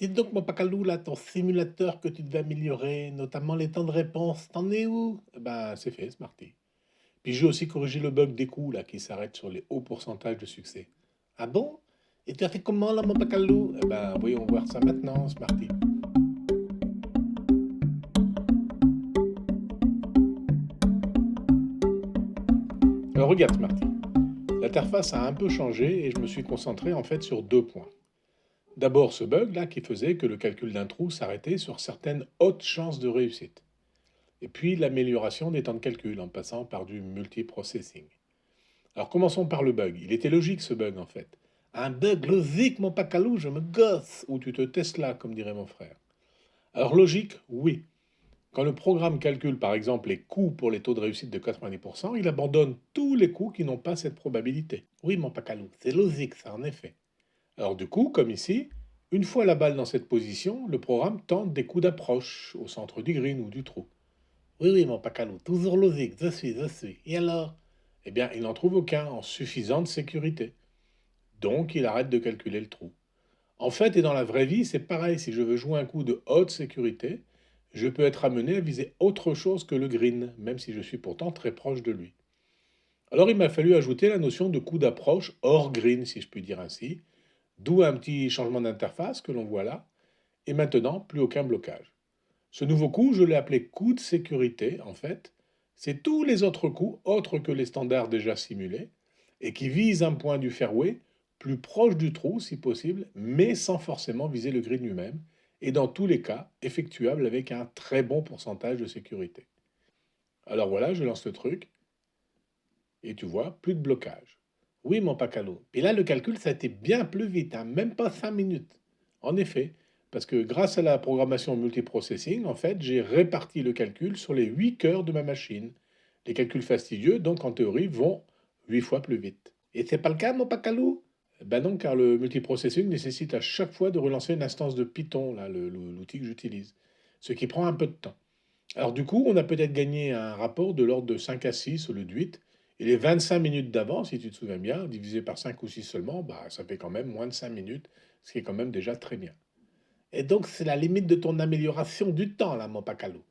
Dites donc, mon Pacalou, là, ton simulateur que tu devais améliorer, notamment les temps de réponse, t'en es où? Eh ben, c'est fait, Smarty. Puis j'ai aussi corrigé le bug des coups, là, qui s'arrête sur les hauts pourcentages de succès. Ah bon? Et tu as fait comment, là, mon Pacalou? Eh ben, voyons voir ça maintenant, Smarty. Alors regarde, Smarty. L'interface a un peu changé et je me suis concentré en fait sur deux points. D'abord ce bug là qui faisait que le calcul d'un trou s'arrêtait sur certaines hautes chances de réussite. Et puis l'amélioration des temps de calcul en passant par du multiprocessing. Alors commençons par le bug. Il était logique ce bug en fait. Un bug logique, mon pacalou, je me gosse. Ou tu te testes là, comme dirait mon frère. Alors logique, oui. Quand le programme calcule par exemple les coûts pour les taux de réussite de 90%, il abandonne tous les coûts qui n'ont pas cette probabilité. Oui, mon pacalou, c'est logique ça en effet. Alors du coup, comme ici, une fois la balle dans cette position, le programme tente des coups d'approche au centre du green ou du trou. Oui, oui, mon pacalou, toujours logique, je suis. Et alors? Eh bien, il n'en trouve aucun en suffisante sécurité. Donc, il arrête de calculer le trou. En fait, et dans la vraie vie, c'est pareil. Si je veux jouer un coup de haute sécurité, je peux être amené à viser autre chose que le green, même si je suis pourtant très proche de lui. Alors, il m'a fallu ajouter la notion de coup d'approche hors green, si je puis dire ainsi, d'où un petit changement d'interface que l'on voit là, et maintenant, plus aucun blocage. Ce nouveau coup, je l'ai appelé coup de sécurité, en fait. C'est tous les autres coups, autres que les standards déjà simulés, et qui visent un point du fairway plus proche du trou, si possible, mais sans forcément viser le green lui-même, et dans tous les cas, effectuable avec un très bon pourcentage de sécurité. Alors voilà, je lance le truc, et tu vois, plus de blocage. Oui, mon pacalo. Et là, le calcul, ça a été bien plus vite, hein, même pas 5 minutes. En effet, parce que grâce à la programmation multiprocessing, en fait, j'ai réparti le calcul sur les 8 cœurs de ma machine. Les calculs fastidieux, donc en théorie, vont 8 fois plus vite. Et c'est pas le cas, mon pacalou? Ben non, car le multiprocessing nécessite à chaque fois de relancer une instance de Python, là, l'outil que j'utilise. Ce qui prend un peu de temps. Alors du coup, on a peut-être gagné un rapport de l'ordre de 5 à 6 au lieu de 8. Et les 25 minutes d'avance, si tu te souviens bien, divisé par 5 ou 6 seulement, bah, ça fait quand même moins de 5 minutes, ce qui est quand même déjà très bien. Et donc, c'est la limite de ton amélioration du temps, là, mon pacalou.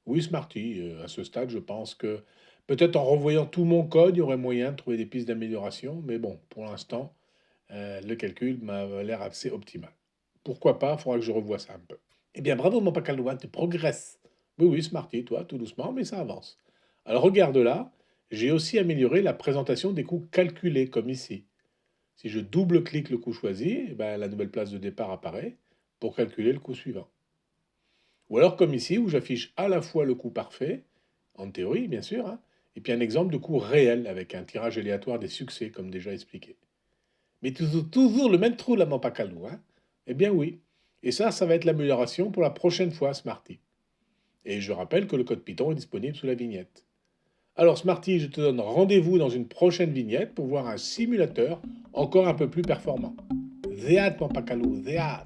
Oui, Smarty, à ce stade, je pense que peut-être en revoyant tout mon code, il y aurait moyen de trouver des pistes d'amélioration. Mais bon, pour l'instant, le calcul m'a l'air assez optimal. Pourquoi pas, il faudra que je revoie ça un peu. Eh bien, bravo, mon pacalou, hein, tu progresses. Oui, oui, Smarty, toi, tout doucement, mais ça avance. Alors, regarde là, j'ai aussi amélioré la présentation des coups calculés, comme ici. Si je double-clique le coup choisi, eh ben, la nouvelle place de départ apparaît pour calculer le coup suivant. Ou alors comme ici, où j'affiche à la fois le coup parfait, en théorie bien sûr, hein, et puis un exemple de coup réel avec un tirage aléatoire des succès, comme déjà expliqué. Mais toujours le même trou là, mon pacalou, hein? Eh bien oui. Et ça va être l'amélioration pour la prochaine fois, Smarty. Et je rappelle que le code Python est disponible sous la vignette. Alors Smarty, je te donne rendez-vous dans une prochaine vignette pour voir un simulateur encore un peu plus performant. Zéat, mon pacalou, zéat.